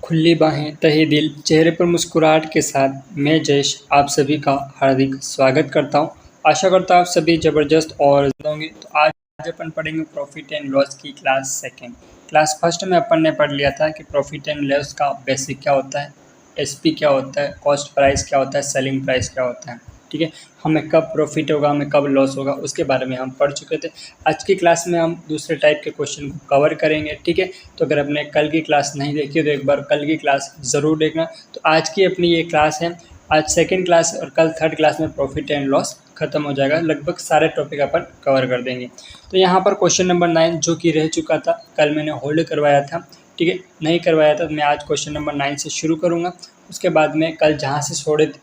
खुली बाहें, तहे दिल, चेहरे पर मुस्कुराहट के साथ मैं जयेश आप सभी का हार्दिक स्वागत करता हूं। आशा करता हूं आप सभी ज़बरदस्त और होंगे। तो आज अपन पढ़ेंगे प्रॉफिट एंड लॉस की क्लास सेकंड। क्लास फर्स्ट में अपन ने पढ़ लिया था कि प्रॉफिट एंड लॉस का बेसिक क्या होता है, एसपी क्या होता है, कॉस्ट प्राइस क्या होता है, सेलिंग प्राइस क्या होता है। ठीक है, हमें कब प्रॉफिट होगा, हमें कब लॉस होगा, उसके बारे में हम पढ़ चुके थे। आज की क्लास में हम दूसरे टाइप के क्वेश्चन को कवर करेंगे। ठीक है, तो अगर आपने कल की क्लास नहीं देखी तो एक बार कल की क्लास ज़रूर देखना। तो आज की अपनी ये क्लास है, आज सेकंड क्लास और कल थर्ड क्लास में प्रॉफिट एंड लॉस खत्म हो जाएगा। लगभग सारे टॉपिक अपन कवर कर देंगे। तो यहाँ पर क्वेश्चन नंबर 9 जो कि रह चुका था, कल मैंने होल्ड करवाया था। ठीक है, नहीं करवाया था तो मैं आज क्वेश्चन नंबर 9 से शुरू करूँगा। उसके बाद में कल जहाँ से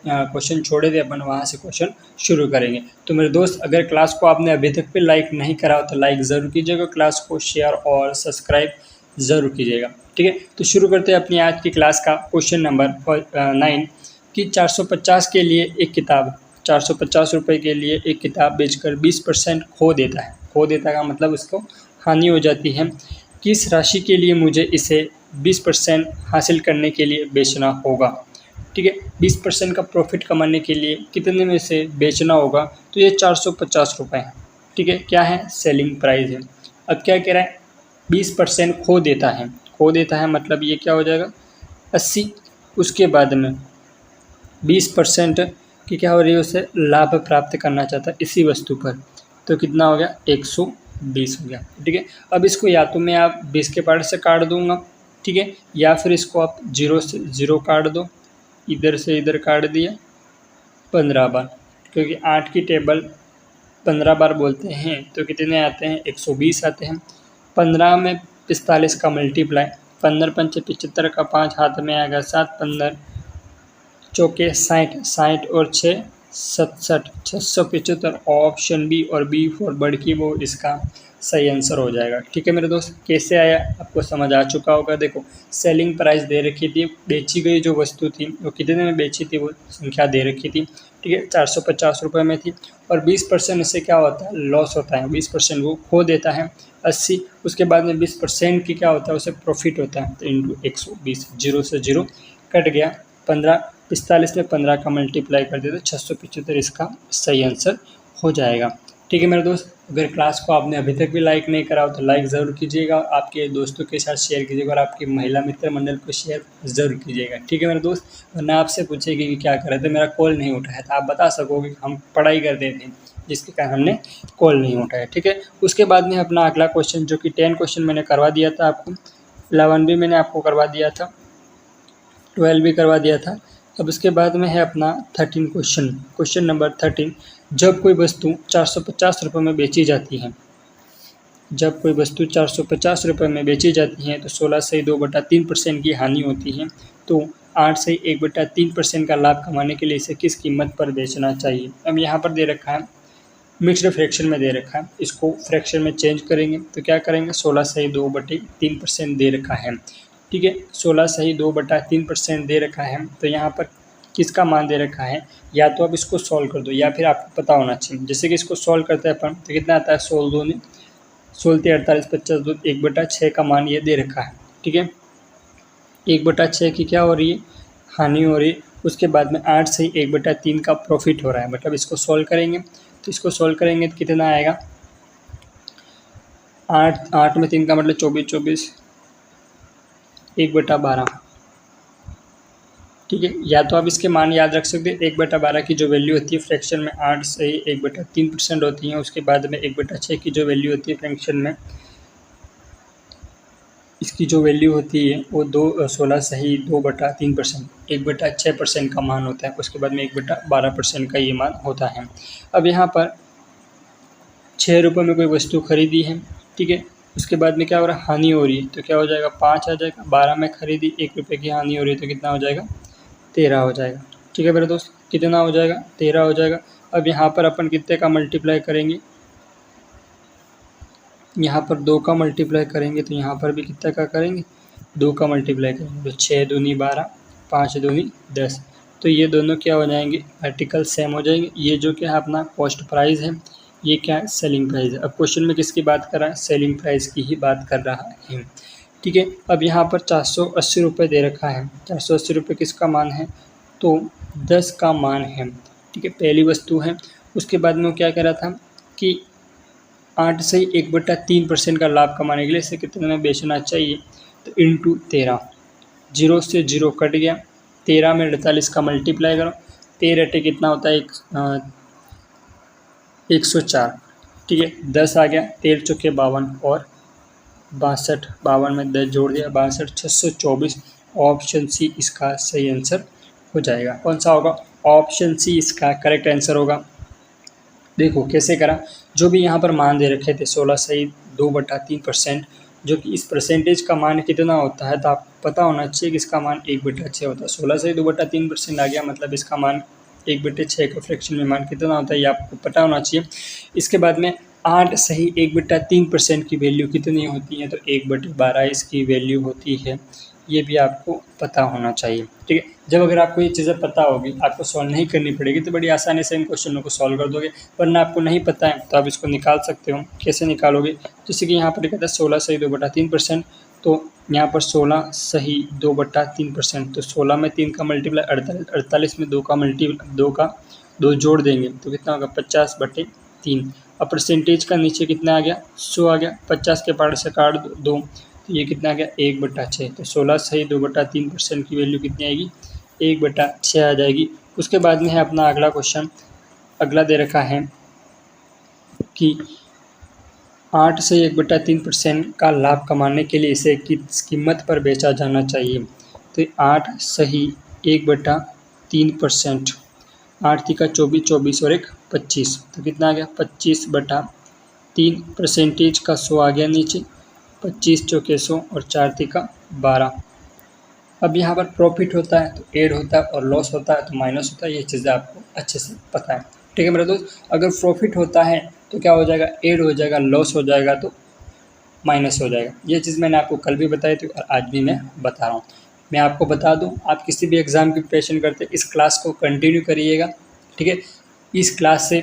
क्वेश्चन छोड़े थे अपन वहाँ से क्वेश्चन शुरू करेंगे। तो मेरे दोस्त, अगर क्लास को आपने अभी तक भी लाइक नहीं करा हो तो लाइक ज़रूर कीजिएगा, क्लास को शेयर और सब्सक्राइब ज़रूर कीजिएगा। ठीक है, तो शुरू करते हैं अपनी आज की क्लास का क्वेश्चन नंबर 9 कि 450 के लिए एक किताब 450 रुपये के लिए एक किताब बेचकर 20% खो देता है। खो देता का मतलब उसको हानि हो जाती है। किस राशि के लिए मुझे इसे 20% हासिल करने के लिए बेचना होगा। ठीक है, 20% का प्रॉफिट कमाने के लिए कितने में से बेचना होगा। तो ये 450 रुपये है। ठीक है, क्या है, सेलिंग प्राइस है। अब क्या कह रहा है, 20% खो देता है। खो देता है मतलब ये क्या हो जाएगा, 80। उसके बाद में 20% की क्या हो रही है, उसे लाभ प्राप्त करना चाहता है इसी वस्तु पर। तो कितना हो गया, 120 हो गया। ठीक है, अब इसको या तो मैं आप 20 के पार्ट से काट दूंगा, ठीक है, या फिर इसको आप 0 से 0 काट दो। इधर से इधर काट दिया 15 बार, क्योंकि 8 की टेबल 15 बार बोलते हैं तो कितने आते हैं, 120 आते हैं। 15 में 45 का मल्टीप्लाई, 15 पंचे 75 का 5 हाथ में आएगा 7, 15 चौके 60, 60 और 6 67, 675। ऑप्शन बी और बी फॉर बड़की वो इसका सही आंसर हो जाएगा। ठीक है मेरे दोस्त, कैसे आया आपको समझ आ चुका होगा। देखो, सेलिंग प्राइस दे रखी थी, बेची गई जो वस्तु थी वो कितने में बेची थी, वो संख्या दे रखी थी। ठीक है, 450 रुपये में थी और 20% इससे क्या होता है, लॉस होता है। 20% वो खो देता है 80। उसके बाद में 20% की क्या होता है, उसे प्रॉफिट होता है। तो इंटू 120, 0 से 0 कट गया। 15 45 में 15 का मल्टीप्लाई कर दे तो 675 इसका सही आंसर हो जाएगा। ठीक है मेरे दोस्त, अगर क्लास को आपने अभी तक भी लाइक नहीं करा हो तो लाइक ज़रूर कीजिएगा, आपके दोस्तों के साथ शेयर कीजिएगा और आपकी महिला मित्र मंडल को शेयर ज़रूर कीजिएगा। ठीक है मेरे दोस्त, वरना आपसे पूछेगी कि क्या कर रहे थे, मेरा कॉल नहीं उठाया था, आप बता सकोगे हम पढ़ाई करते थे जिसके कारण हमने कॉल नहीं उठाया। ठीक है, उसके बाद में अपना अगला क्वेश्चन जो कि 10 क्वेश्चन मैंने करवा दिया था आपको, 11 भी मैंने आपको करवा दिया था, 12 भी करवा दिया था। अब उसके बाद में है अपना 13 क्वेश्चन, क्वेश्चन नंबर 13। जब कोई वस्तु 450 रुपये में बेची जाती है, जब कोई वस्तु 450 रुपये में बेची जाती है तो 16 से 2/3% की हानि होती है। तो 8 से 1/3% का लाभ कमाने के लिए इसे किस कीमत पर बेचना चाहिए। अब यहाँ पर दे रखा है, मिक्स्ड फ्रैक्शन में दे रखा है, इसको फ्रैक्शन में चेंज करेंगे तो क्या करेंगे, 16 से 2/3% दे रखा है। ठीक है, 16 सही 2/3% दे रखा है। तो यहाँ पर किसका मान दे रखा है, या तो आप इसको सॉल्व कर दो या फिर आपको पता होना चाहिए। जैसे कि इसको सॉल्व करते हैं अपन तो कितना आता है, 16 16 48 50 2 1/6 का मान ये दे रखा है। ठीक है, 1/6 की क्या हो रही है, हानि हो रही है। उसके बाद में 8 से 1/3 का प्रॉफिट हो रहा है। मतलब इसको सॉल्व करेंगे तो इसको सॉल्व करेंगे तो कितना आएगा, 8 में 3 का मतलब 24, 24 1/12। ठीक है, या तो आप इसके मान याद रख सकते हैं। 1/12 की जो वैल्यू होती है फ्रैक्शन में 8 से 1/3% होती है। उसके बाद में 1/6 की जो वैल्यू होती है फ्रैक्शन में, इसकी जो वैल्यू होती है वो 16 सही 2/3%, 1/6% का मान होता है। उसके बाद में 1/12% का ये मान होता है। अब यहाँ पर 6 रुपये में कोई वस्तु खरीदी है, ठीक है, उसके बाद में क्या हो रहा है, हानि हो रही है। तो क्या हो जाएगा, 5 आ जाएगा। 12 में खरीदी, 1 रुपये की हानि हो रही है तो कितना हो जाएगा, 13 हो जाएगा। ठीक है मेरे दोस्त, कितना हो जाएगा, 13 हो जाएगा। अब यहाँ पर अपन कितने का मल्टीप्लाई करेंगे, यहाँ पर 2 का मल्टीप्लाई करेंगे तो यहाँ पर भी कितने का करेंगे, 2 का मल्टीप्लाई करेंगे तो 6 दूनी 12, 5 दूनी 10। तो ये दोनों क्या हो जाएंगे, आर्टिकल सेम हो जाएंगे। ये जो क्या है अपना कॉस्ट प्राइस है, ये क्या है, सेलिंग प्राइस है। अब क्वेश्चन में किसकी बात कर रहा है, सेलिंग प्राइस की ही बात कर रहा है। ठीक है। अब यहाँ पर 480 रुपये दे रखा है, 480 रुपये किसका मान है, तो 10 का मान है। ठीक है, पहली वस्तु है। उसके बाद में वो क्या कह रहा था कि 8 से 1/3% का लाभ कमाने के लिए इसे कितने में बेचना चाहिए, तो इंटू 13, 0 से 0 कट गया, 13 में 48 का मल्टीप्लाई करो, 13 अट्ठे कितना होता है, 104। ठीक है, 10 आ गया, 13 चौके 52 और 62, 52 में 10 जोड़ दिया, 62, 624। ऑप्शन सी इसका सही आंसर हो जाएगा। कौन सा होगा, ऑप्शन सी इसका करेक्ट आंसर होगा। देखो कैसे करा, जो भी यहाँ पर मान दे रखे थे 16 सही 2/3%, जो कि इस परसेंटेज का मान कितना होता है, तो आपको पता होना चाहिए कि इसका मान 1/6 होता है। 16 सही 2/3% आ गया, मतलब इसका मान 1/6 का फ्रैक्शन में मान कितना होता है, ये आपको पता होना चाहिए। इसके बाद में 8 सही 1/3% की वैल्यू कितनी होती है, तो 1/12 इसकी वैल्यू होती है, ये भी आपको पता होना चाहिए। ठीक है, जब अगर आपको ये चीज़ें पता होगी, आपको सॉल्व नहीं करनी पड़ेगी, तो बड़ी आसानी से इन क्वेश्चनों को सॉल्व कर दोगे। वरना आपको नहीं पता है तो आप इसको निकाल सकते हो। कैसे निकालोगे, जैसे कि यहाँ पर कहता है 16 सही 2/3%, तो यहाँ पर 16 सही 2/3%, तो 16 में 3 का मल्टीप्लाई 48, 48 में 2 का मल्टीप्लाई 2 जोड़ देंगे तो कितना होगा, 50/3। अब परसेंटेज का नीचे कितना आ गया, 100 आ गया, 50 के पार्ट से काट दो, तो ये कितना आ गया, 1/6। तो 16 सही 2/3% की वैल्यू कितनी आएगी, 1/6 आ जाएगी। उसके बाद में है अपना अगला क्वेश्चन। अगला दे रखा है कि 8 से 1/3% का लाभ कमाने के लिए इसे किस कीमत पर बेचा जाना चाहिए, तो 8 सही 1/3%, 8 तिका 24, 24 और 1 25, तो कितना आ गया, 25/3, परसेंटेज का 100 आ गया नीचे, 25 चौके 100 और 4 तिका 12। अब यहाँ पर प्रॉफिट होता है तो ऐड होता है, और लॉस होता है तो माइनस होता है, ये चीज़ें आपको अच्छे से पता है। ठीक है मेरे दोस्त, अगर प्रॉफिट होता है तो क्या हो जाएगा, ऐड हो जाएगा, लॉस हो जाएगा तो माइनस हो जाएगा। ये चीज़ मैंने आपको कल भी बताई थी और आज भी मैं बता रहा हूँ। मैं आपको बता दूँ, आप किसी भी एग्ज़ाम की प्रिपरेशन करते इस क्लास को कंटिन्यू करिएगा। ठीक है, इस क्लास से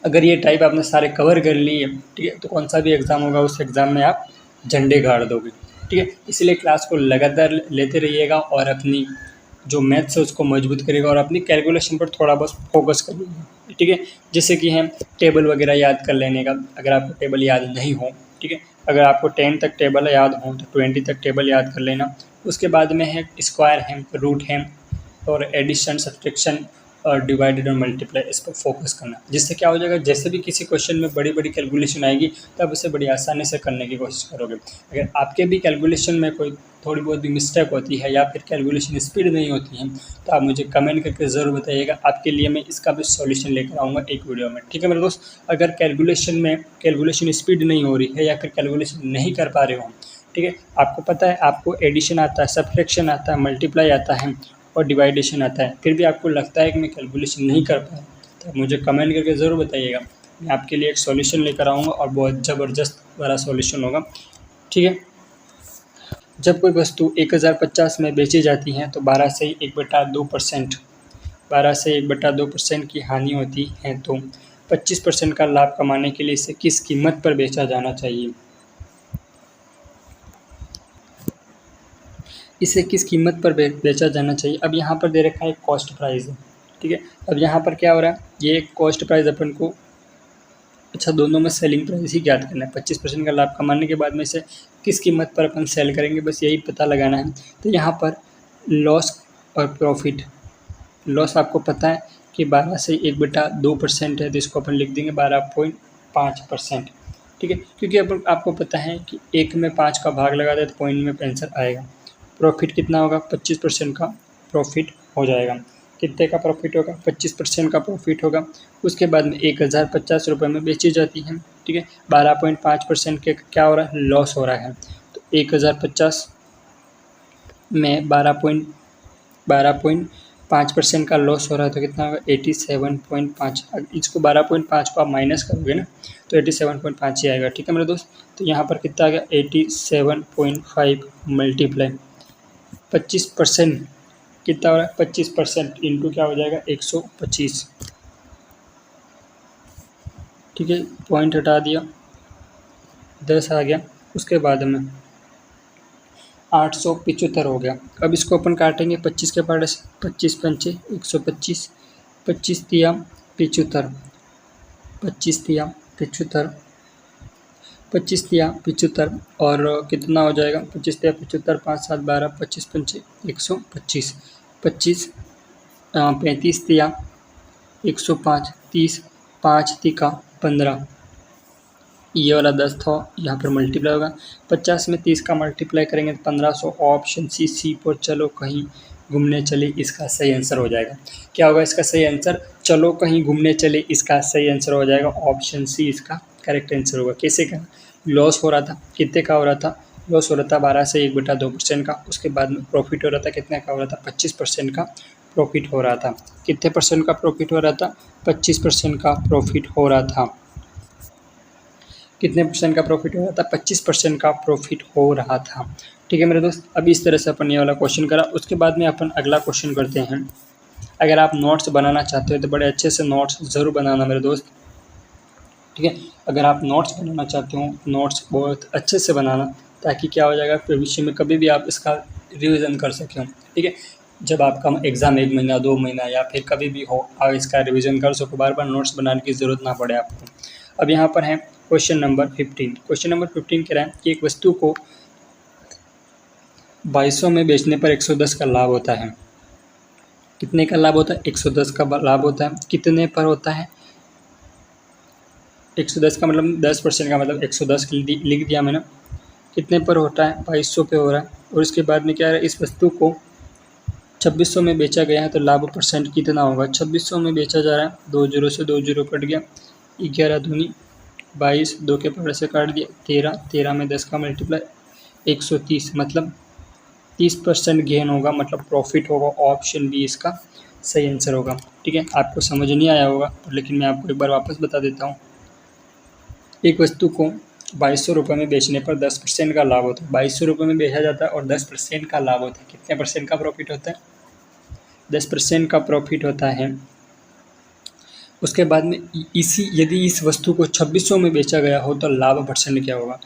अगर ये टाइप आपने सारे कवर कर लिए, ठीक है, तो कौन सा भी एग्ज़ाम होगा उस एग्ज़ाम में आप झंडे गाड़ दोगे। ठीक है, इसलिए क्लास को लगातार लेते रहिएगा और अपनी जो मैथ्स है उसको मजबूत करिएगा और अपनी कैलकुलेशन पर थोड़ा बहुत फोकस करिएगा। ठीक है, जैसे कि है टेबल वगैरह याद कर लेने का, अगर आपको टेबल याद नहीं हो, ठीक है, अगर आपको 10 तक टेबल याद हो तो 20 तक टेबल याद कर लेना। उसके बाद में है स्क्वायर है, रूट है, और एडिशन, सब्ट्रैक्शन और डिवाइडेड और मल्टीप्लाई, इस पर फोकस करना। जिससे क्या हो जाएगा, जैसे भी किसी क्वेश्चन में बड़ी बड़ी कैलकुलेशन आएगी तब उसे बड़ी आसानी से करने की कोशिश करोगे। अगर आपके भी कैलकुलेशन में कोई थोड़ी बहुत भी मिस्टेक होती है या फिर कैलकुलेशन स्पीड नहीं होती है, तो आप मुझे कमेंट करके ज़रूर बताइएगा। आपके लिए मैं इसका भी सॉल्यूशन लेकर आऊँगा एक वीडियो में। ठीक है मेरे दोस्त, अगर कैलकुलेशन स्पीड नहीं हो रही है या फिर कैलकुलेशन नहीं कर पा रहे हो, ठीक है, आपको पता है आपको एडिशन आता है, सब्ट्रैक्शन आता है, मल्टीप्लाई आता है और डिवाइडेशन आता है, फिर भी आपको लगता है कि मैं कैलकुलेशन नहीं कर पाया, तो मुझे कमेंट करके ज़रूर बताइएगा। मैं आपके लिए एक सॉल्यूशन लेकर आऊँगा और बहुत ज़बरदस्त वाला सॉल्यूशन होगा। ठीक है, जब कोई वस्तु 1050 में बेची जाती है तो 12 से 1/2%, 12 से 1/2% की हानि होती है, तो 25% का लाभ कमाने के लिए इसे किस कीमत पर बेचा जाना चाहिए, इसे किस कीमत पर बेचा जाना चाहिए। अब यहाँ पर दे रखा है कॉस्ट प्राइस। ठीक है, अब यहाँ पर क्या हो रहा है, ये कॉस्ट प्राइस अपन को, अच्छा दोनों में सेलिंग प्राइस ही ज्ञात करना है। 25% का लाभ कमाने के बाद में इसे किस कीमत पर अपन सेल करेंगे, बस यही पता लगाना है। तो यहाँ पर लॉस और प्रॉफिट, लॉस आपको पता है कि 12 से 1/2% है, तो इसको अपन लिख देंगे 12.5%। ठीक है, क्योंकि अपन आपको पता है कि 1 में 5 का भाग लगा दे तो पॉइंट में आंसर आएगा। प्रॉफिट कितना होगा, 25% का प्रॉफिट हो जाएगा। कितने का प्रॉफिट होगा, 25% का प्रॉफिट होगा। उसके बाद में 1050 रुपये में बेची जाती है। ठीक है, 12.5% के क्या हो रहा है, लॉस हो रहा है। तो 1050 में 12.5% का लॉस हो रहा है, तो कितना होगा, 87.5। इसको 12.5 को आप माइनस करोगे ना तो 87.5 ही आएगा। ठीक है मेरे दोस्त, तो यहाँ पर कितना आ गया, 87.5 मल्टीप्लाई 25% कितना हो रहा है, 25% इंटू क्या हो जाएगा, 125। ठीक है, पॉइंट हटा दिया, 10 आ गया। उसके बाद में 875 हो गया। अब इसको अपन काटेंगे 25 के पार्ट से, 25 पंचे 125, 25 तिया 75, 25 तिया 75, 25 तिया 75 और कितना हो जाएगा 25 तिया 75, 5 7 12, 25 पंचे 125, 25 35 तिया 105, 30, 5 तिका 15, ये वाला 10 था, यहाँ पर मल्टीप्लाई होगा 50 में 30 का मल्टीप्लाई करेंगे तो 1500। ऑप्शन सी पर चलो कहीं घूमने चले इसका सही आंसर हो जाएगा। क्या होगा इसका सही आंसर? चलो कहीं घूमने चले इसका सही आंसर हो जाएगा। ऑप्शन सी इसका करेक्ट आंसर होगा। कैसे का लॉस हो रहा था, कितने का हो रहा था? लॉस हो रहा था 12 से 1/2% का। उसके बाद में प्रॉफिट हो रहा था, कितने का हो रहा था? 25% का प्रॉफिट हो रहा था। कितने परसेंट का प्रॉफिट हो रहा था? 25% का प्रॉफिट हो रहा था। कितने परसेंट का प्रॉफिट हो रहा था? 25% का प्रॉफिट हो रहा था। ठीक है मेरे दोस्त, अभी इस तरह से अपन ये वाला क्वेश्चन करा। उसके बाद में अपन अगला क्वेश्चन करते हैं। अगर आप नोट्स बनाना चाहते हो तो बड़े अच्छे से नोट्स ज़रूर बनाना मेरे दोस्त। ठीक है, अगर आप नोट्स बनाना चाहते हो नोट्स बहुत अच्छे से बनाना, ताकि क्या हो जाएगा भविष्य में कभी भी आप इसका रिविज़न कर सकें। ठीक है, जब आपका एग्ज़ाम 1 महीना 2 महीना या फिर कभी भी हो, आप इसका रिविज़न कर सको, बार बार नोट्स बनाने की ज़रूरत ना पड़े आपको। अब यहाँ पर है क्वेश्चन नंबर 15। क्वेश्चन नंबर 15 कह रहा है कि एक वस्तु को 2200 में बेचने पर 110 का लाभ होता है। कितने का लाभ होता है? 110 का लाभ होता है। कितने पर होता है? 110 का मतलब 10% का मतलब 110 लिख दिया मैंने। कितने पर होता है? 2200 पे हो रहा है। और इसके बाद में क्या है, इस वस्तु को 2600 में बेचा गया है तो लाभ परसेंट कितना होगा? 2600 में बेचा जा रहा है, 2 जीरो से 2 जीरो कट गया, 11 दूनी 22, 2 के पावर से काट दिया 13, 13 में 10 का मल्टीप्लाई 130, मतलब 30% गेन होगा, मतलब प्रॉफिट होगा। ऑप्शन बी इसका सही आंसर होगा। ठीक है, आपको समझ नहीं आया होगा लेकिन मैं आपको एक बार वापस बता देता हूँ। एक वस्तु को 2200 रुपये में बेचने पर 10% का लाभ होता है। 2200 रुपये में बेचा जाता है और 10% का लाभ होता है। कितने परसेंट का प्रॉफिट होता है? 10% का प्रॉफिट होता है। उसके बाद में यदि इस वस्तु को 2600 में बेचा गया हो तो लाभ परसेंट क्या होगा?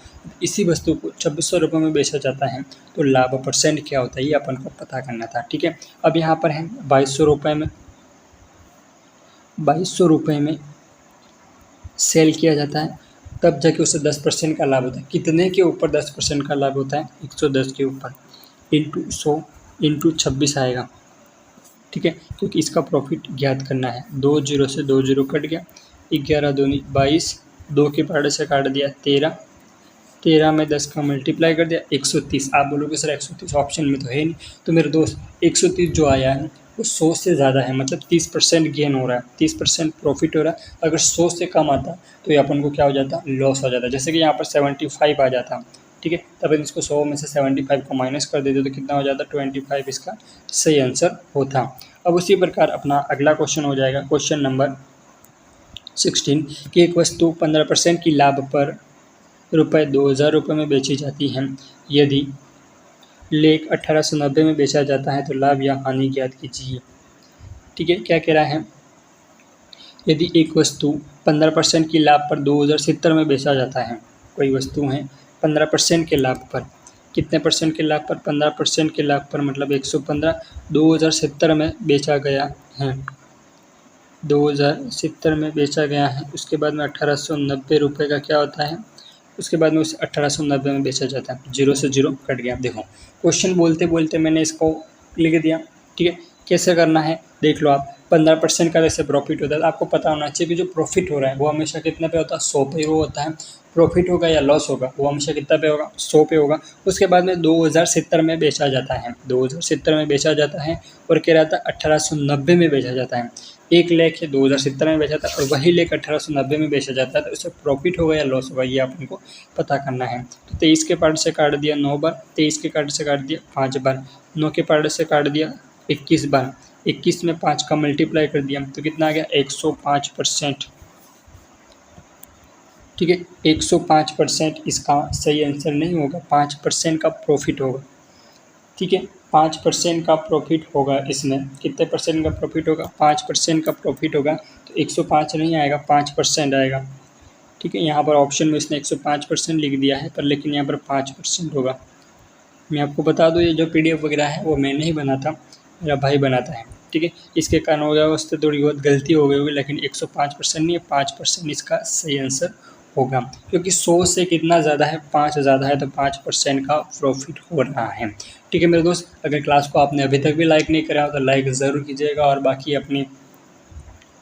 इसी वस्तु को 2600 रुपये में बेचा जाता है तो लाभ परसेंट क्या होता है, ये अपन को पता करना था। ठीक है, अब यहाँ पर है 2200 रुपये में 2200 रुपये में सेल किया जाता है, तब जाके उसे 10% का लाभ होता है। कितने के ऊपर 10% का लाभ होता है? 110 के ऊपर, इंटू 100 इंटू 26 आएगा। ठीक है, क्योंकि इसका प्रॉफिट ज्ञात करना है। 2 जीरो से 2 जीरो कट गया, 11 दूनी 22, 2 के पार्ट से काट दिया 13, 13 में 10 का मल्टीप्लाई कर दिया 130। आप बोलोगे सर 130 ऑप्शन में तो है नहीं, तो मेरे दोस्त 130 जो आया है वो 100 से ज़्यादा है, मतलब 30% गेन हो रहा है, 30% प्रॉफिट हो रहा है। अगर 100 से कम आता तो ये अपन को क्या हो जाता? लॉस हो जाता। जैसे कि यहाँ पर 75 आ जाता। ठीक है, तब इसको 100 में से 75 को माइनस कर देते तो कितना हो जाता? 25 इसका सही आंसर होता। अब उसी प्रकार अपना अगला क्वेश्चन हो जाएगा क्वेश्चन नंबर 16 कि एक वस्तु 15% की लाभ पर रुपये 2000 रुपये में बेची जाती है। यदि लेख 1890 में बेचा जाता है तो लाभ या हानि ज्ञात कीजिए। ठीक है, क्या कह रहा है? यदि एक वस्तु 15% की लाभ पर 2070 में बेचा जाता है, कोई वस्तु है 15% के लाभ पर, कितने परसेंट के लाभ पर? 15% के लाभ पर, मतलब 115, 2070 में बेचा गया है, 2070 में बेचा गया है। उसके बाद में 1890 रुपये का क्या होता है? उसके बाद में उसे 1890 में बेचा जाता है। 0 से 0 कट गया। देखो क्वेश्चन बोलते बोलते मैंने इसको लिख दिया। ठीक है, कैसे करना है देख लो आप। 15% का वैसे प्रॉफिट होता है, आपको पता होना चाहिए कि जो प्रॉफिट हो रहा है वो हमेशा कितने पे होता है? 100 पे वो होता है। प्रॉफिट होगा या लॉस होगा वो हमेशा कितना पे होगा? 100 पे होगा। उसके बाद में 2070 में बेचा जाता है, 2070 में बेचा जाता है और कह रहा था 1890 में बेचा जाता है। एक लेख है 2070 में बेचा था और वही लेख 1890 में बेचा जाता है, तो उससे प्रॉफिट होगा या लॉस होगा ये अपन को पता करना है। तो 23 के पार्ट से काट दिया 9 बार, 23 के पार्ट से काट दिया 5 बार, 9 के पार्ट से काट दिया 21 बार, 21 में 5 का मल्टीप्लाई कर दिया तो कितना आ गया? 105%। ठीक है, 105% इसका सही आंसर नहीं होगा, 5% का प्रॉफिट होगा। ठीक है, 5% का प्रॉफिट होगा। इसमें कितने परसेंट का प्रॉफिट होगा? 5% का प्रॉफिट होगा। तो 105 नहीं आएगा, 5% आएगा। ठीक है, यहाँ पर ऑप्शन में इसने 105% लिख दिया है पर लेकिन यहाँ पर 5% होगा। मैं आपको बता दूँ, ये जो PDF वगैरह है वो मैं नहीं बनाता, मेरा भाई बनाता है, ठीक है। इसके कारण हो गया उससे थोड़ी बहुत गलती हो गई होगी, लेकिन 105% नहीं है, 5% इसका सही आंसर होगा, क्योंकि 100 से कितना ज़्यादा है, 5 ज़्यादा है, तो 5% का प्रॉफिट हो रहा है, ठीक है मेरे दोस्त। अगर क्लास को आपने अभी तक भी लाइक नहीं करा तो लाइक ज़रूर कीजिएगा, और बाकी अपनी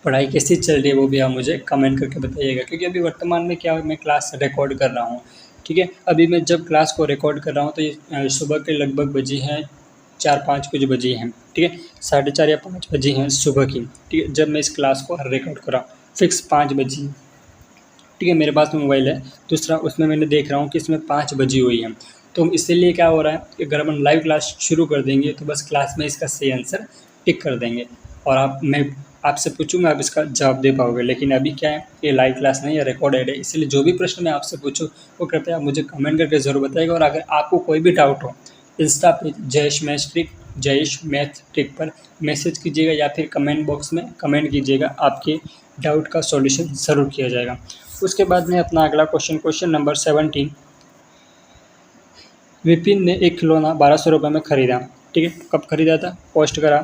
पढ़ाई कैसी चल रही है वो भी आप मुझे कमेंट करके बताइएगा, क्योंकि अभी वर्तमान में क्या मैं क्लास रिकॉर्ड कर रहा हूँ, ठीक है। अभी मैं जब क्लास को रिकॉर्ड कर रहा हूँ तो ये सुबह के लगभग बजे हैं 4-5 कुछ बजे हैं, ठीक है, 4:30 या 5 बजे हैं सुबह की, ठीक है, जब मैं इस क्लास को रिकॉर्ड कर रहा हूँ, फिक्स 5 बजे, ठीक है। मेरे पास में मोबाइल है दूसरा, उसमें मैंने देख रहा हूँ कि इसमें 5 बजी हुई है, तो इसीलिए क्या हो रहा है कि अगर हम लाइव क्लास शुरू कर देंगे तो बस क्लास में इसका सही आंसर टिक कर देंगे, और मैं आपसे पूछूंगा, आप इसका जवाब दे पाओगे। लेकिन अभी क्या है, ये लाइव क्लास नहीं है, रिकॉर्डेड है, इसलिए जो भी प्रश्न मैं आपसे पूछूँ वो कृपया आप मुझे कमेंट करके ज़रूर बताइएगा। और अगर आपको कोई भी डाउट हो, इंस्टा पे जयेश मैथ ट्रिक पर मैसेज कीजिएगा, या फिर कमेंट बॉक्स में कमेंट कीजिएगा, आपके डाउट का सॉल्यूशन ज़रूर किया जाएगा। उसके बाद में अपना अगला क्वेश्चन नंबर 17। विपिन ने एक खिलौना 1200 रुपये में ख़रीदा, ठीक है, कब खरीदा था, पोस्ट करा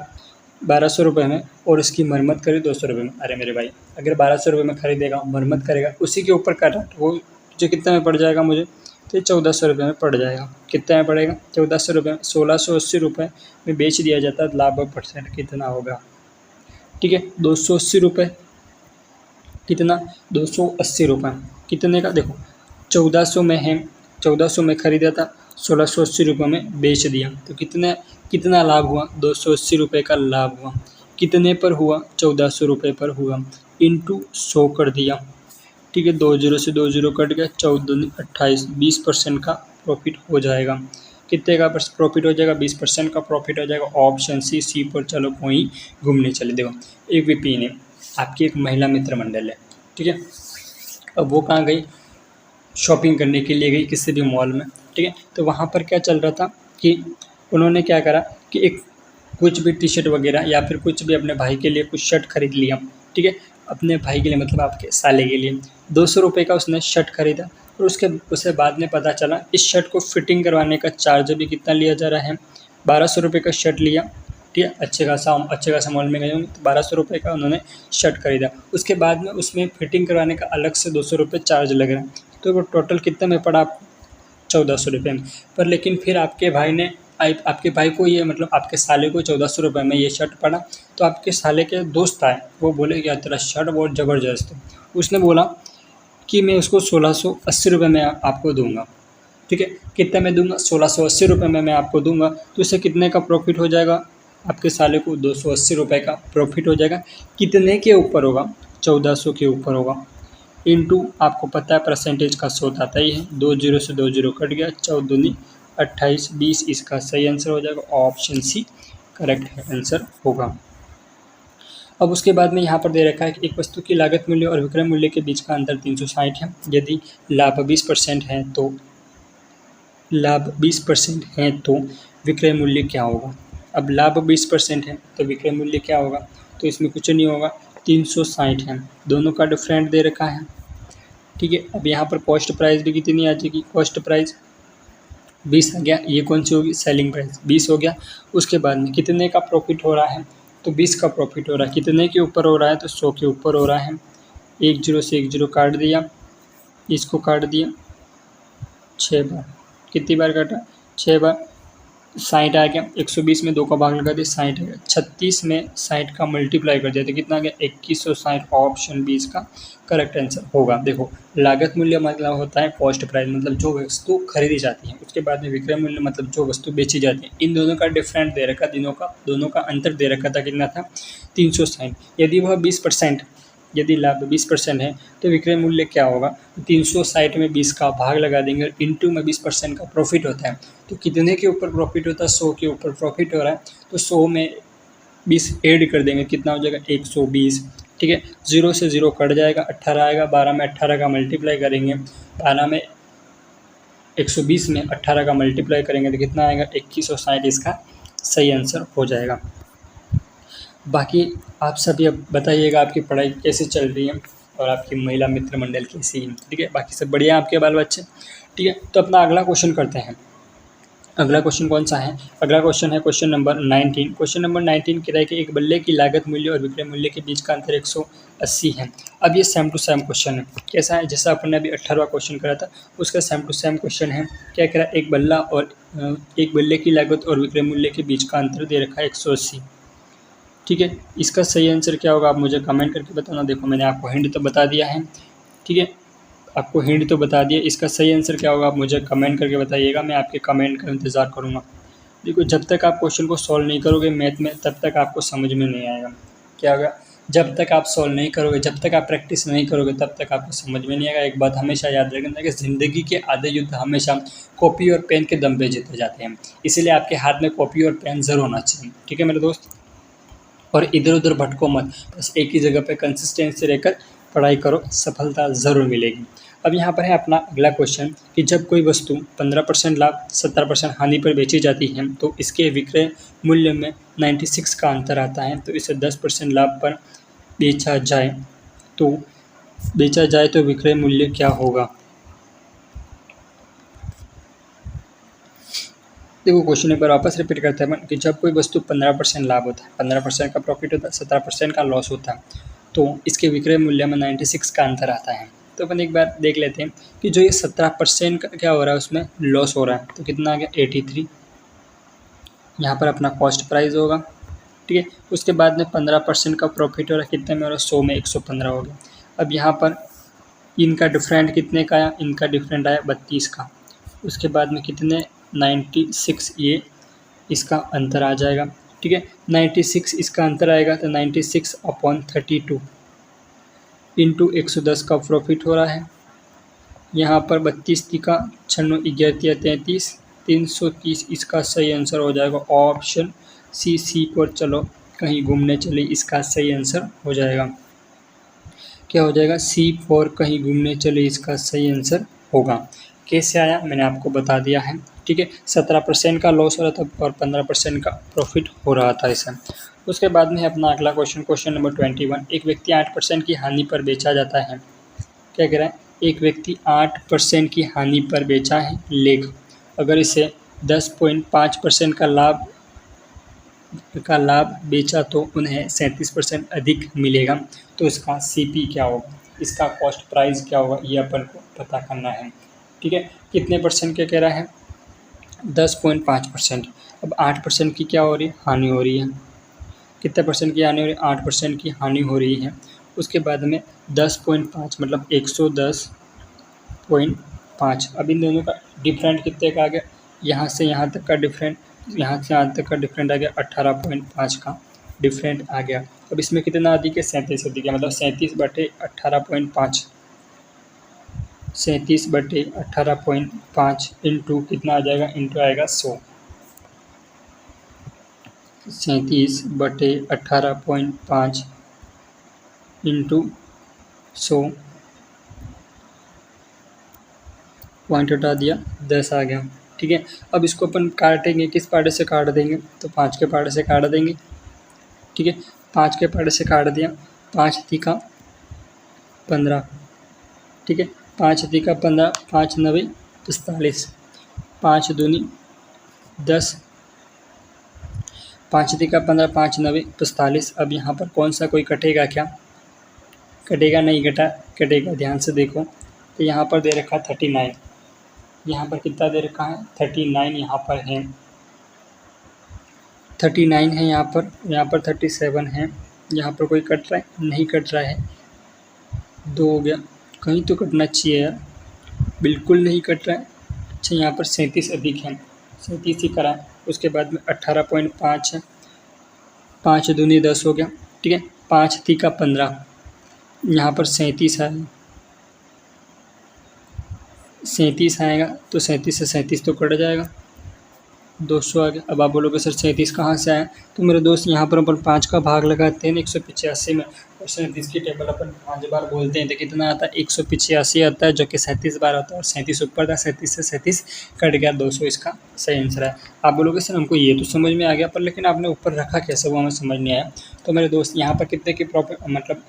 1200 रुपये में, और उसकी मरम्मत करी 200 रुपये में। अरे मेरे भाई, अगर 1200 रुपये में ख़रीदेगा, मरम्मत करेगा, उसी के ऊपर कर रहा है, तो वो जो कितने में पड़ जाएगा मुझे, तो 1400 रुपये में पड़ जाएगा। कितने में पड़ेगा, 1400 रुपये में, 1680 रुपये में बेच दिया जाता है, लाभ परसेंट कितना होगा, ठीक है, 280 रुपये, कितना, 280 रुपये, कितने का, देखो 1400 में है, 1400 में ख़रीदा था, 1680 रुपये में बेच दिया, तो कितना लाभ हुआ, 280 रुपये का लाभ हुआ। कितने पर हुआ, 1400 रुपये पर हुआ, इंटू 100 कर दिया, ठीक है, 2 जीरो से 2 जीरो कट गया, 14 28, 20% का प्रॉफिट हो जाएगा। कितने का प्रॉफिट हो जाएगा, 20% का प्रॉफिट हो जाएगा। ऑप्शन सी पर चलो कोई घूमने चले। देखो, एक विपिन है, आपकी एक महिला मित्र मंडल है, ठीक है, अब वो कहाँ गई, शॉपिंग करने के लिए गई किसी भी मॉल में, ठीक है, तो वहाँ पर क्या चल रहा था कि उन्होंने क्या करा कि एक कुछ भी टी शर्ट वगैरह या फिर कुछ भी अपने भाई के लिए कुछ शर्ट खरीद लिया, ठीक है, अपने भाई के लिए मतलब आपके साले के लिए 200 रुपये का उसने शर्ट खरीदा, और उसे बाद में पता चला इस शर्ट को फिटिंग करवाने का चार्ज भी कितना लिया जा रहा है, 1200 रुपये का शर्ट लिया, ठीक है, अच्छे खासा मॉल में गए होंगे, तो 1200 रुपये का उन्होंने शर्ट खरीदा। उसके बाद में उसमें फिटिंग करवाने का अलग से 200 रुपये चार्ज लग रहा है, तो वो टोटल कितने में पड़ा आपको, 1400 रुपये में। पर लेकिन फिर आपके भाई को ये मतलब आपके साले को 1400 रुपये में ये शर्ट पड़ा, तो आपके साले के दोस्त आए, वो बोले कि यार तेरा शर्ट बहुत ज़बरदस्त है। उसने बोला कि मैं उसको 1680 रुपये में आपको दूंगा, ठीक है, कितने में दूंगा, 1680 रुपये में मैं आपको दूंगा, तो इससे कितने का प्रॉफिट हो जाएगा, आपके साले को 280 रुपये का प्रॉफिट हो जाएगा। कितने के ऊपर होगा, 1400 के ऊपर होगा, इंटू आपको पता है परसेंटेज का सूत्र आता ही है, 2 जीरो से 2 जीरो कट गया, 14 28 20, इसका सही आंसर हो जाएगा। ऑप्शन सी करेक्ट आंसर होगा। अब उसके बाद में यहाँ पर दे रखा है कि एक वस्तु की लागत मूल्य और विक्रय मूल्य के बीच का अंतर 360 है, यदि लाभ 20% है तो विक्रय मूल्य क्या होगा। अब लाभ 20% है तो विक्रय मूल्य क्या होगा, तो इसमें कुछ नहीं होगा, 360 है, दोनों का डिफरेंट दे रखा है, ठीक है। अब यहाँ पर कॉस्ट प्राइस भी कितनी आ जाएगी, कॉस्ट प्राइस 20 आ गया, ये कौन सी होगी, सेलिंग प्राइस 20 हो गया। उसके बाद में कितने का प्रॉफिट हो रहा है, तो 20 का प्रॉफिट हो रहा है, कितने के ऊपर हो रहा है, तो 100 के ऊपर हो रहा है। 1 जीरो से 1 जीरो काट दिया, इसको काट दिया 6 बार, कितनी बार काटा, 6 बार, 60 आ गया, 120 में 2 का भाग लगा दिया, 60 आ गया, 36 में 60 का मल्टीप्लाई कर दिया तो कितना आ गया, 2160। ऑप्शन 20 का करेक्ट आंसर होगा। देखो, लागत मूल्य मतलब होता है कॉस्ट प्राइस, मतलब जो वस्तु खरीदी जाती है, उसके बाद में विक्रय मूल्य मतलब जो वस्तु बेची जाती है। इन दोनों का डिफरेंट दे रखा, दोनों का अंतर दे रखा था, कितना था, 360। यदि वह 20%, यदि लाभ 20% है तो विक्रय मूल्य क्या होगा, 360 में 20 का भाग लगा देंगे और इंटू में 20% का प्रॉफिट होता है, तो कितने के ऊपर प्रॉफिट होता है, 100 के ऊपर प्रॉफिट हो रहा है, तो 100 में 20 ऐड कर देंगे, कितना हो जाएगा, 120, ठीक है, 0 से 0 कट जाएगा, 18 आएगा, 12 में 18 का मल्टीप्लाई करेंगे, 12 में 120 में 18 का मल्टीप्लाई करेंगे तो कितना आएगा, 2160, इसका सही आंसर हो जाएगा। बाकी आप सभी अब बताइएगा आपकी पढ़ाई कैसे चल रही है और आपकी महिला मित्र मंडल कैसी है, ठीक है, बाकी सब बढ़िया आपके बाल बच्चे, ठीक है। तो अपना अगला क्वेश्चन करते हैं। अगला क्वेश्चन कौन सा है? अगला क्वेश्चन है क्वेश्चन नंबर 19। क्वेश्चन नंबर 19 कह रहा है कि एक बल्ले की लागत मूल्य और विक्रय मूल्य के बीच का अंतर 180 है। अब ये सेम टू सेम क्वेश्चन है। कैसा है? जैसा अपन ने अभी 18वां क्वेश्चन करा था उसका सेम टू सेम क्वेश्चन है। क्या कह रहा है? एक बल्ले की लागत और विक्रय मूल्य के बीच का अंतर दे रखा है 180। ठीक है, इसका सही आंसर क्या होगा आप मुझे कमेंट करके बताना। देखो मैंने आपको हिंट तो बता दिया है। ठीक है, आपको हिंट तो बता दिया, इसका सही आंसर क्या होगा आप मुझे कमेंट करके बताइएगा, मैं आपके कमेंट का इंतज़ार करूँगा। देखो जब तक आप क्वेश्चन को सॉल्व नहीं करोगे मैथ में तब तक आपको समझ में नहीं आएगा। क्या होगा? जब तक आप सॉल्व नहीं करोगे, जब तक आप प्रैक्टिस नहीं करोगे तब तक आपको समझ में नहीं आएगा। एक बात हमेशा याद रखना कि ज़िंदगी के आधे युद्ध हमेशा कॉपी और पेन के दम पे जीते जाते हैं, इसीलिए आपके हाथ में कॉपी और पेन ज़रूर होना चाहिए। ठीक है मेरे दोस्त, और इधर उधर भटको मत, बस एक ही जगह पे कंसिस्टेंसी रहकर पढ़ाई करो, सफलता ज़रूर मिलेगी। अब यहाँ पर है अपना अगला क्वेश्चन कि जब कोई वस्तु 15% लाभ 17% हानि पर बेची जाती है तो इसके विक्रय मूल्य में 96 का अंतर आता है, तो इसे 10% लाभ पर तो बेचा जाए तो विक्रय मूल्य क्या होगा? देखो क्वेश्चन एक बार वापस रिपीट करते हैं कि जब कोई वस्तु 15% लाभ होता है, 15% का प्रॉफिट होता है, 17% का लॉस होता है, तो इसके विक्रय मूल्य में 96 का अंतर आता है। तो अपन एक बार देख लेते हैं कि जो ये 17% का क्या हो रहा है उसमें लॉस हो रहा है, तो कितना आ गया 83। यहाँ पर अपना कॉस्ट प्राइस होगा। ठीक है, उसके बाद में 15% का प्रॉफिट हो रहा है, कितने में हो रहा है 100 में 115 हो गया। अब यहाँ पर इनका डिफरेंट कितने का आया? इनका डिफरेंट आया 32 का। उसके बाद में कितने 96 ये इसका अंतर आ जाएगा। ठीक है, 96 इसका अंतर आएगा तो 96/32 इंटू 110 का प्रॉफिट हो रहा है। यहाँ पर 32 तिका 96 11 33 330 इसका सही आंसर हो जाएगा ऑप्शन सी पर चलो कहीं घूमने चले, इसका सही आंसर हो जाएगा। क्या हो जाएगा? C4 कहीं घूमने चले, इसका सही आंसर होगा। कैसे आया मैंने आपको बता दिया है। ठीक है, 17% का लॉस हो रहा था और 15% का प्रॉफिट हो रहा था इसमें। उसके बाद में है अपना अगला क्वेश्चन, क्वेश्चन नंबर 21। एक व्यक्ति 8% की हानि पर बेचा जाता है। क्या कह रहा है? एक व्यक्ति 8% की हानि पर बेचा है लेख, अगर इसे 10.5% का लाभ बेचा तो उन्हें 37% अधिक मिलेगा, तो इसका CP क्या होगा? इसका कॉस्ट प्राइस क्या होगा? ये अपन को पता करना है। ठीक है, कितने परसेंट के कह रहा है? 10.5%। अब 8% की क्या हो रही है? हानि हो रही है। कितने परसेंट की हानि हो रही है? 8% की हानि हो रही है। उसके बाद में 10.5 मतलब 110.5। अब इन दोनों का डिफरेंट कितने का आ गया? यहाँ से यहाँ तक का डिफरेंट, यहाँ से यहाँ तक का डिफरेंट आ गया 18.5 का डिफरेंट आ गया। अब इसमें कितना अधिक है? 37 अधिक है, मतलब 37/18.5, 37/18.5 इंटू कितना आ जाएगा? इंटू आएगा 100। 37/18.5 इंटू 100, पॉइंट हटा दिया 10 आ गया। ठीक है, अब इसको अपन काटेंगे, किस पार्ट से काट देंगे? तो 5 के पार्ट से काट देंगे। ठीक है, 5 के पार्ट से काट दिया, 5 तिका 15। ठीक है, 5 तिका 15, 5 9 45, 5 दूनी 10, 5 तिका 15, 5 9 45। अब यहाँ पर कौन सा कोई कटेगा क्या? कटेगा नहीं, कटेगा। ध्यान से देखो तो यहाँ पर दे रखा 39, यहाँ पर कितना दे रखा है? 39 यहाँ पर है, 39 है यहाँ पर 37 है। यहाँ पर कोई कट रहा है? नहीं कट रहा है, 2 हो गया। कहीं तो कटना चाहिए यार, बिल्कुल नहीं कट रहा है। अच्छा, यहाँ पर 37 अधिक है, 37 ही करा है। उसके बाद में 18.5 है, 5 दूनी 10 हो गया। ठीक है, 5 तिका 15, यहाँ पर 37 है, 37 आएगा तो 37 से 37 तो कट जाएगा, 200 आ गया। अब आप बोलोगे सर 37 कहाँ से आया? तो मेरे दोस्त यहाँ पर अपन 5 का भाग लगाते हैं 185 में, और 37 की टेबल अपन 5 बार बोलते हैं तो कितना आता है? 185 आता है, जो कि 37 बार आता है, और 37 ऊपर था, 37 से 37 कट गया, 200 इसका सही आंसर है। आप बोलोगे सर हमको ये तो समझ में आ गया, पर लेकिन आपने ऊपर रखा कैसे वो हमें समझ नहीं आया। तो मेरे दोस्त यहाँ पर कितने की प्रॉफिट, मतलब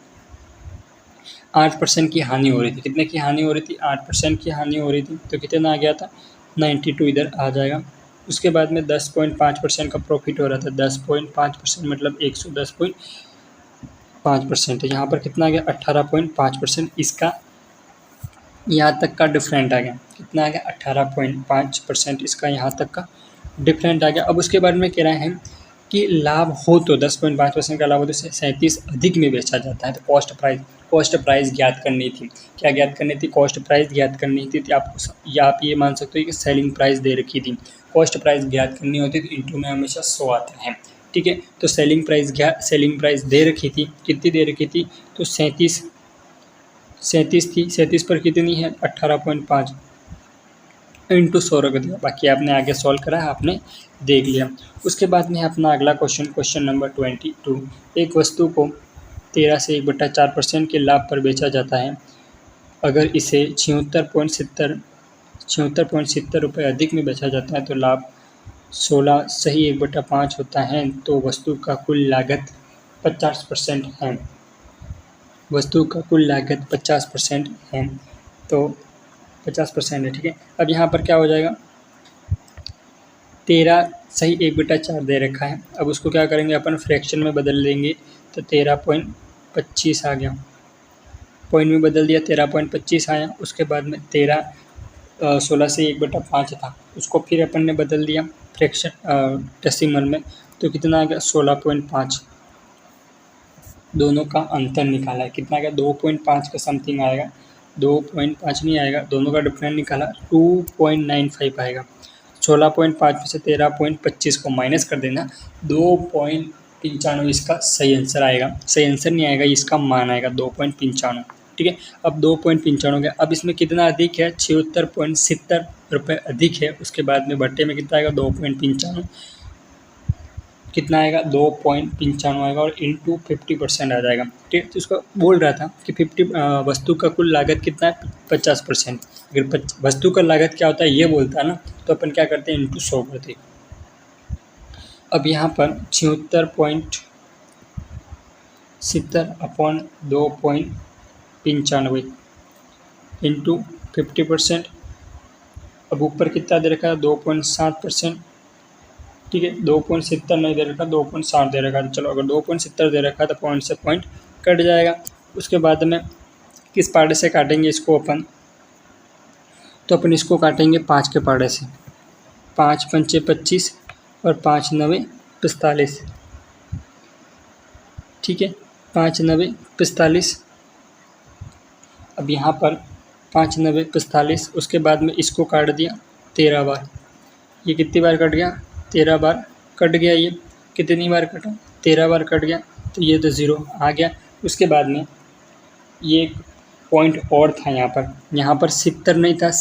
8% की हानि हो रही थी। कितने की हानि हो रही थी? 8% की हानि हो रही थी, तो कितना आ गया था? 92 इधर आ जाएगा। उसके बाद में 10.5% का प्रॉफिट हो रहा था। 10.5% मतलब 110.5% है। यहाँ पर कितना आ गया 18.5%। इसका यहाँ तक का डिफरेंट आ गया। कितना आ गया 18.5% इसका यहाँ तक का डिफरेंट आ गया। अब उसके बाद में कह रहे हैं कि लाभ हो तो 10.5% का लाभ हो तो 37 अधिक में बेचा जाता है। तो कॉस्ट प्राइस ज्ञात करनी थी। क्या ज्ञात करनी थी? कॉस्ट प्राइस ज्ञात करनी थी। तो आपको या आप ये मान सकते हो कि सेलिंग प्राइस दे रखी थी। कॉस्ट प्राइस ज्ञात करनी होती तो इंटू में हमेशा 100 आता है। ठीक है, तो सेलिंग प्राइस दे रखी थी। कितनी दे रखी थी? तो 37 थी। 37 पर कितनी है? 18.5 इंटू 100 रख दिया। बाकी आपने आगे सॉल्व करा है, आपने देख लिया। उसके बाद में अपना अगला क्वेश्चन नंबर 22। एक वस्तु को 13 से 1/4% के लाभ पर बेचा जाता है। अगर इसे 76.70 रुपये अधिक में बेचा जाता है तो लाभ 16 सही 1/5 होता है। तो वस्तु का कुल लागत 50% है। वस्तु का कुल लागत 50% है। तो 50% है। ठीक है, अब यहाँ पर क्या हो जाएगा? 13 सही 1/4 दे रखा है। अब उसको क्या करेंगे अपन? फ्रैक्शन में बदल देंगे। तो 13.25 आ गया। पॉइंट में बदल दिया, 13.25 आया। उसके बाद में 16 से 1/5 था, उसको फिर अपन ने बदल दिया फ्रैक्शन डेसिमल में। तो कितना आ गया? 16.5। दोनों का अंतर निकाला है। कितना आ गया? 2.5 का समथिंग आएगा। 2.5 नहीं आएगा, दोनों का डिफरेंस निकाला 2.95 आएगा। 16.5 में से 13.25 को माइनस कर देना, 2.95 इसका सही आंसर आएगा। सही आंसर नहीं आएगा, इसका मान आएगा 2.95। ठीक है, अब 2.95 हो गया। अब इसमें कितना अधिक है? 76.70 रुपये अधिक है। उसके बाद में बट्टे में कितना आएगा? 2.95। कितना आएगा? 2.95 आएगा और इंटू 50% आ जाएगा। ठीक है, तो इसको बोल रहा था कि 50 वस्तु का कुल लागत कितना है? 50%। अगर वस्तु का लागत क्या होता है ये बोलता है ना, तो अपन क्या करते हैं? इंटू 100 करते। अब यहाँ पर 76.70 अपॉन 2.95 इंटू 50%। अब ऊपर कितना दे रखा है? 2.7%। ठीक है, 2.70 नहीं दे रखा, 2.60 दे रखा है। तो चलो, अगर 2.70 दे रखा है तो पॉइंट से पॉइंट कट जाएगा। उसके बाद में किस पार्टे से काटेंगे इसको अपन? तो अपन इसको काटेंगे 5 के पार्टे से। 5 पंचे 25 और 5 नवे 45। ठीक है, 5 नवे 45। अब यहाँ पर 5 नवे 45। उसके बाद में इसको काट दिया 13 बार। ये कितनी बार कट गया? 13 बार कट गया। ये कितनी बार कटा? 13 बार कट गया। तो ये तो 0 आ गया। उसके बाद में ये एक पॉइंट और था यहाँ पर 70 नहीं था,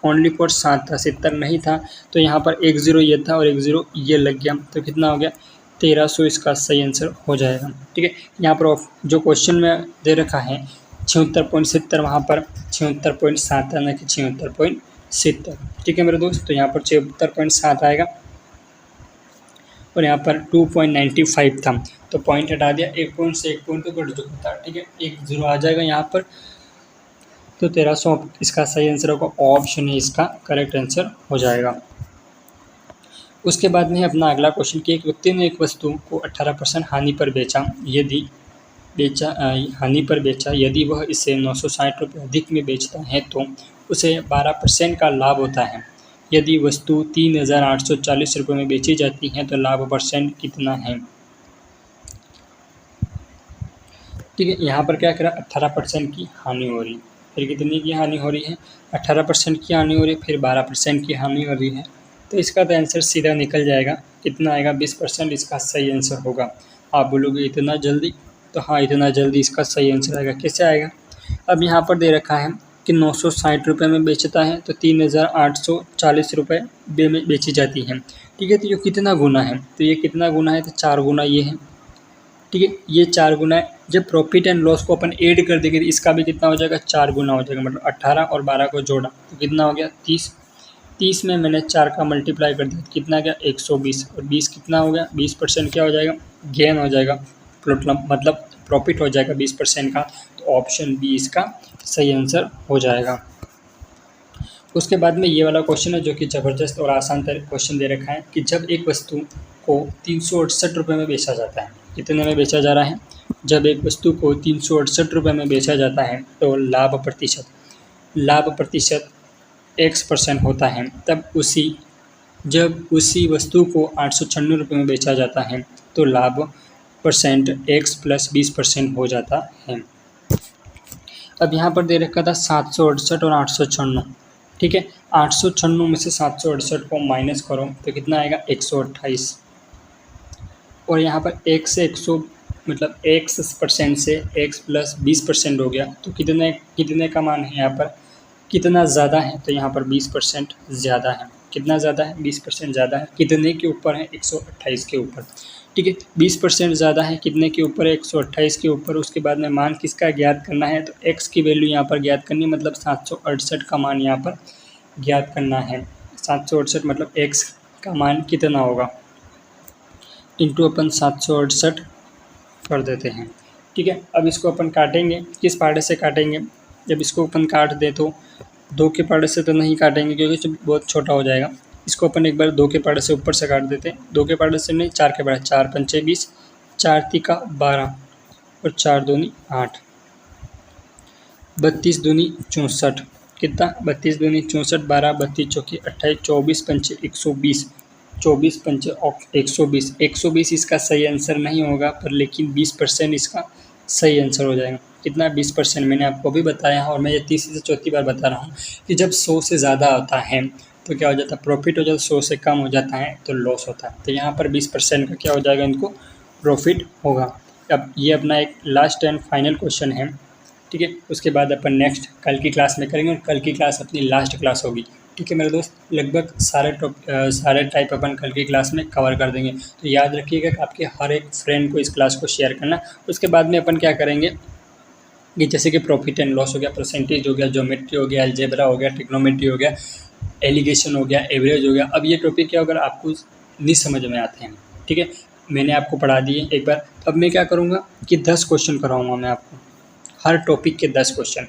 ओनली फॉर 7 था। 70 नहीं था, तो यहाँ पर 1 0 ये था और 1 0 ये लग गया। तो कितना हो गया? 1300 इसका सही आंसर हो जाएगा। ठीक है, यहाँ पर जो क्वेश्चन में दे रखा है 76.70, वहाँ पर 76.7 आना कि 76.70। ठीक है मेरे दोस्त, तो यहाँ पर 76.7 आएगा और यहाँ पर 2.95 था, तो पॉइंट हटा दिया। 1 पॉइंट से 1 पॉइंट तो कट चुका था। ठीक है, 1 0 आ जाएगा यहाँ पर। तो 1300 इसका सही आंसर होगा। ऑप्शन है इसका करेक्ट आंसर हो जाएगा। उसके बाद में अपना अगला क्वेश्चन कि एक व्यक्ति ने एक वस्तु को 18% हानि पर बेचा। यदि वह इसे 960 रुपये अधिक में बेचता है तो उसे 12% का लाभ होता है। यदि वस्तु 3840 रुपये में बेची जाती है तो लाभ परसेंट कितना है? ठीक है, यहाँ पर क्या करा? 18% की हानि हो रही है। फिर कितनी की हानि हो रही है? 18% की हानि हो रही है, फिर 12% की हानि हो रही है। तो इसका तो आंसर सीधा निकल जाएगा। कितना आएगा? 20% इसका सही आंसर होगा। आप बोलोगे इतना जल्दी? तो हाँ, इतना जल्दी इसका सही आंसर आएगा। कैसे आएगा? अब यहाँ पर दे रखा है कि 960 रुपये में बेचता है तो 3840 रुपये में बेची जाती है। ठीक है, तो ये कितना गुना है? तो ये कितना गुना है? तो 4 गुना ये है। ठीक है, ये 4 गुना है। जब प्रॉफिट एंड लॉस को अपन ऐड कर देंगे तो इसका भी कितना हो जाएगा? 4 गुना हो जाएगा। मतलब 18 और 12 को जोड़ा तो कितना हो गया? 30। 30 में मैंने 4 का मल्टीप्लाई कर दिया, कितना गया? 120। और 20 कितना हो गया? 20% क्या हो जाएगा? गेन हो जाएगा। मतलब प्रॉफिट हो जाएगा 20% का। तो ऑप्शन बी इसका सही आंसर हो जाएगा। उसके बाद में ये वाला क्वेश्चन है जो कि ज़बरदस्त और आसान क्वेश्चन दे रखा है कि जब एक वस्तु को 368 रुपये में बेचा जाता है, कितने में बेचा जा रहा है? जब एक वस्तु को 368 रुपये में बेचा जाता है तो लाभ प्रतिशत x% होता है। जब उसी वस्तु को 896 रुपये में बेचा जाता है तो लाभ परसेंट x + 20% हो जाता है। अब यहाँ पर दे रखा था 768 और 896, ठीक है। 896 में से 768 को माइनस करो तो कितना आएगा? 128। और यहाँ पर x से 100 मतलब x% से x + 20% हो गया तो कितने का मान है यहाँ पर? कितना ज़्यादा है? तो यहाँ पर 20% ज़्यादा है। कितना ज़्यादा है? 20% ज़्यादा है। कितने के ऊपर है? 128 के ऊपर, ठीक है। 20% ज़्यादा है, कितने के ऊपर है? 128 के ऊपर। उसके बाद में मान किसका ज्ञात करना है? तो x की वैल्यू यहाँ पर ज्ञात करनी, मतलब 768 का मान यहाँ पर ज्ञात करना है। 768 मतलब x का मान कितना होगा, इंटू अपन 768 कर देते हैं, ठीक है। अब इसको अपन काटेंगे, किस पार्ट से काटेंगे? जब इसको अपन काट दें तो 2 के पार्ट से तो नहीं काटेंगे क्योंकि बहुत छोटा हो जाएगा। इसको अपन एक बार 2 के पार्ट से ऊपर से काट देते हैं। 2 के पार्ट से नहीं, 4 के पार्ट। 4 पंचे 20, 4 तिका 12 और 4 दूनी 8, 32 दूनी 64। कितना? 32 दूनी 64, 12 32 चौकी 28, 24 पंचे 120, 24 पंचे 120। 120 इसका सही आंसर नहीं होगा पर लेकिन 20% इसका सही आंसर हो जाएगा। कितना? 20%। मैंने आपको भी बताया और मैं ये तीसरी से चौथी बार बता रहा हूँ कि जब 100 से ज़्यादा होता है तो क्या हो जाता है? प्रॉफिट हो जाता है। 100 से कम हो जाता है तो लॉस होता है। तो यहाँ पर 20% का क्या हो जाएगा? इनको प्रॉफिट होगा। अब ये अपना एक लास्ट एंड फाइनल क्वेश्चन है, ठीक है। उसके बाद अपन नेक्स्ट कल की क्लास में करेंगे और कल की क्लास अपनी लास्ट क्लास होगी, ठीक है मेरे दोस्त। लगभग सारे टाइप अपन कल की क्लास में कवर कर देंगे। तो याद रखिएगा कि आपके हर एक फ्रेंड को इस क्लास को शेयर करना। उसके बाद में अपन क्या करेंगे कि जैसे कि प्रॉफिट एंड लॉस हो गया, परसेंटेज हो गया, ज्योमेट्री हो गया, अलजेब्रा हो गया, ट्रिग्नोमेट्री हो गया, एलिगेशन हो गया, एवरेज हो गया। अब ये टॉपिक क्या अगर आपको नहीं समझ में आते हैं, ठीक है, मैंने आपको पढ़ा दिए एक बार। अब मैं क्या करूँगा कि 10 क्वेश्चन कराऊँगा मैं आपको, हर टॉपिक के 10 क्वेश्चन।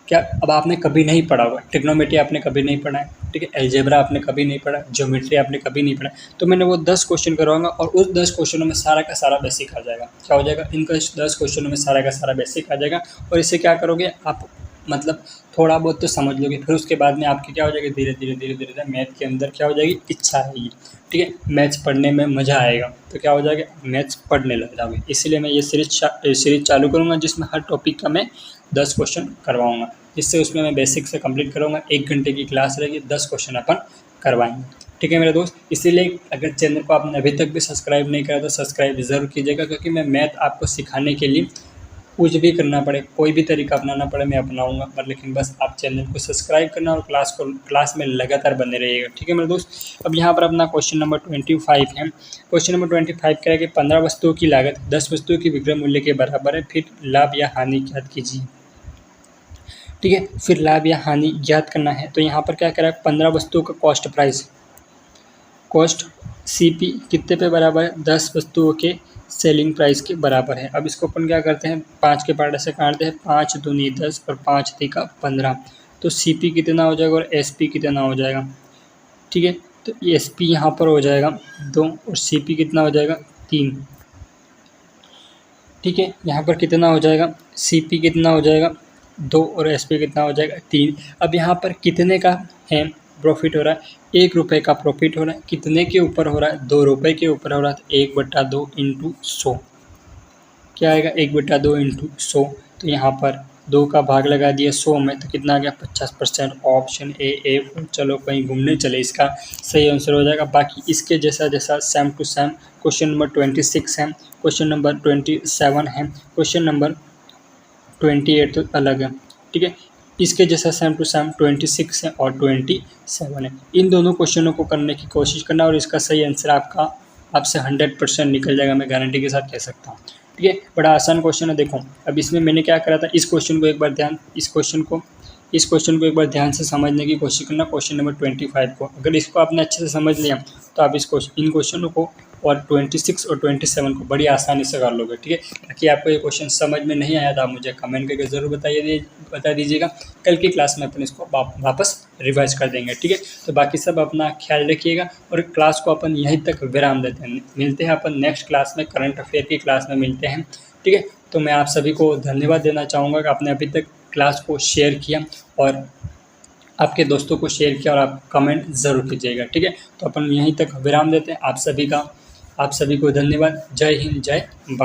क्या अब आपने कभी नहीं पढ़ा होगा, ट्रिग्नोमेट्री आपने कभी नहीं पढ़ा है, ठीक है, अलजेब्रा आपने कभी नहीं पढ़ा, ज्योमेट्री आपने कभी नहीं पढ़ा, तो मैंने वो 10 क्वेश्चन करवाऊंगा और उस 10 क्वेश्चनों में सारा का सारा बेसिक आ जाएगा। क्या हो जाएगा? इनका 10 क्वेश्चनों में सारा का सारा बेसिक आ जाएगा और इससे क्या करोगे आप, मतलब थोड़ा बहुत तो समझ लोगे। फिर उसके बाद में आपकी क्या हो जाएगी? धीरे धीरे मैथ के अंदर क्या हो जाएगी? इच्छा आएगी, ठीक है, मैथ्स पढ़ने में मज़ा आएगा। तो क्या हो जाएगा? मैथ्स पढ़ने लग जाओगे। इसलिए मैं ये सीरीज चालू करूँगा जिसमें हर टॉपिक का मैं 10 क्वेश्चन करवाऊँगा, जिससे उसमें मैं बेसिक से कंप्लीट करूँगा। 1 घंटे की क्लास रहेगी, 10 क्वेश्चन अपन करवाएंगे, ठीक है मेरे दोस्त। इसीलिए अगर चैनल को आपने अभी तक भी सब्सक्राइब नहीं करा तो सब्सक्राइब ज़रूर कीजिएगा, क्योंकि मैं मैथ आपको सिखाने के लिए कुछ भी करना पड़े, कोई भी तरीका अपनाना पड़े मैं अपनाऊंगा, पर लेकिन बस आप चैनल को सब्सक्राइब करना और क्लास में लगातार बने रहिएगा, ठीक है मेरे दोस्त। अब यहाँ पर अपना क्वेश्चन नंबर 25 है। क्वेश्चन नंबर 25 कह रहा है कि 15 वस्तुओं की लागत 10 वस्तुओं की विक्रय मूल्य के बराबर है, फिर लाभ या हानि ज्ञात कीजिए, ठीक है। फिर लाभ या हानि ज्ञात करना है तो यहाँ पर क्या कह रहा है? 15 वस्तुओं का कॉस्ट CP कितने पे बराबर है? 10 वस्तुओं के सेलिंग प्राइस के बराबर है। अब इसको अपन क्या करते हैं? 5 के पार्ट से काटते हैं। 5 दूनी 10 और 5 तिका 15, तो CP कितना हो जाएगा और SP कितना हो जाएगा, ठीक है। तो SP यहाँ पर हो जाएगा 2 और CP कितना हो जाएगा? 3, ठीक है। यहाँ पर कितना हो जाएगा? CP कितना हो जाएगा? 2 और SP कितना हो जाएगा? 3। अब यहाँ पर कितने का है प्रॉफिट हो रहा है? 1 रुपये का प्रॉफिट हो रहा है। कितने के ऊपर हो रहा है? 2 रुपये के ऊपर हो रहा है। 1/2 × 100 क्या आएगा? 1/2 × 100। तो यहाँ पर 2 का भाग लगा दिया 100 में तो कितना आ गया? 50%। Option A. चलो कहीं घूमने चले, इसका सही आंसर हो जाएगा। बाकी इसके जैसा same to same question number 26 है, क्वेश्चन नंबर 27 है, क्वेश्चन नंबर 28 तो अलग है, ठीक है। इसके जैसा सेम टू सेम 26 है और 27 है। इन दोनों क्वेश्चनों को करने की कोशिश करना और इसका सही आंसर आपसे 100% निकल जाएगा, मैं गारंटी के साथ कह सकता हूँ, ठीक है। बड़ा आसान क्वेश्चन है। देखो अब इसमें मैंने क्या करा था, इस क्वेश्चन को एक बार ध्यान से समझने की कोशिश करना। क्वेश्चन नंबर 25 को अगर इसको आपने अच्छे से समझ लिया तो आप इन क्वेश्चनों को और 26 और 27 को बड़ी आसानी से कर लोगे, ठीक है। बाकी आपको ये क्वेश्चन समझ में नहीं आया तो आप मुझे कमेंट करके ज़रूर बता दीजिएगा। कल की क्लास में अपन इसको वापस रिवाइज कर देंगे, ठीक है। तो बाकी सब अपना ख्याल रखिएगा और क्लास को अपन यहीं तक विराम देते हैं। मिलते हैं अपन नेक्स्ट क्लास में, करंट अफेयर की क्लास में मिलते हैं, ठीक है। तो मैं आप सभी को धन्यवाद देना चाहूँगा कि आपने अभी तक क्लास को शेयर किया और आपके दोस्तों को शेयर किया और आप कमेंट ज़रूर कीजिएगा, ठीक है। तो अपन यहीं तक विराम देते हैं। आप सभी को धन्यवाद। जय हिंद, जय भारत।